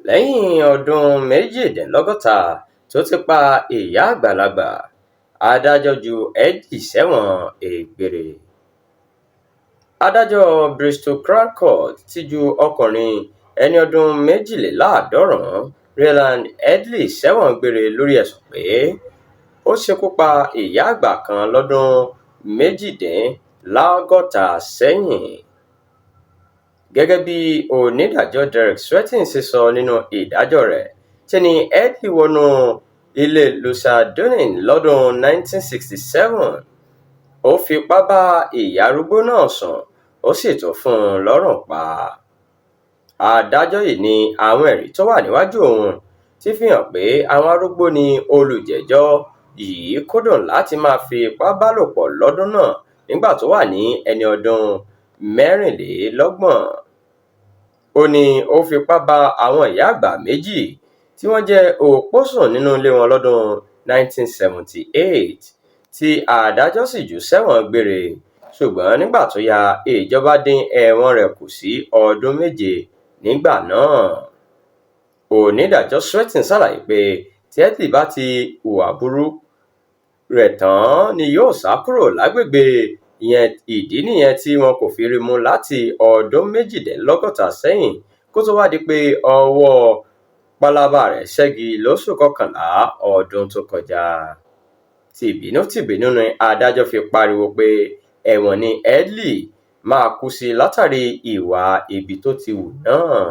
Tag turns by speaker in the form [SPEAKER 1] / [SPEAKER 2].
[SPEAKER 1] lẹ́yìn ọdún mejidinlọgọta tó ti pa ìyá àgbàlagbà, adájọ́ ju Headley sẹ́wọ̀n gbere. Adájọ́ Bristol Crown Court ti ju ọkùnrin ẹni ọdún méjìléláàádọ́rùn-ún Headley sẹ́wọ̀n gbére lórí ẹ̀sùn pé ó ṣekú pa ìyá àgbà kan lọ́dún mejidinlọgọta sẹ́yìn. Gẹ́gẹ́ bí onídàájọ́ Derek Swetin ṣe sọ nínú ìdájọ́ rẹ̀, ṣe ni Headley wọnú ilé Lusadonin lọ́dún 1967. Ó fipá bá ìyá arúgbó náà sùn, ó sì tún fún un lọ́rùn pa. Adájọ́ yìí ní àwọn ẹ̀rí tó wà níwájú òun ti fi hàn pé àwọn arúgbó ni olùjẹ́jọ́ yìí kúndùn láti máa fi ipá bá lò pọ̀ lọ́dún náà nígbà tó wà ní ẹni ọdún mẹ́rìnlélọ́gbọ̀n. Ó ní ó fipá bá àwọn ìyá àgbà méjì tí wọ́n jẹ́ opó sùn nínú ilé wọn lọ́dún 1978 tí adájọ́ sì jù sẹ́wọ̀n gbére, ṣùgbọ́n nígbà tó yá ìjọba dín ẹ̀wọ̀n rẹ̀ kù sí ọdún 7 nígbà náà. Onídàájọ́ Swetin ṣàlàyé pé tí Headley bá ti hùwà burú rẹ̀ tán ni yóò sá kúrò lágbègbè ìyẹn. Ìdí nìyẹn tí wọn kò fi rí mú láti ọdún méjìdínlọ́gọ́ta sẹ́yìn kó tó wá di pé ọwọ́ pálábá rẹ̀ ṣẹ́gi lóṣù kọkànlá ọdún tó kọjá. Tìbínú ni adájọ́ fi pariwo pé ẹ̀wọ̀n ni Headley máa kú sí látàrí ìwà ibi tó ti hù náà.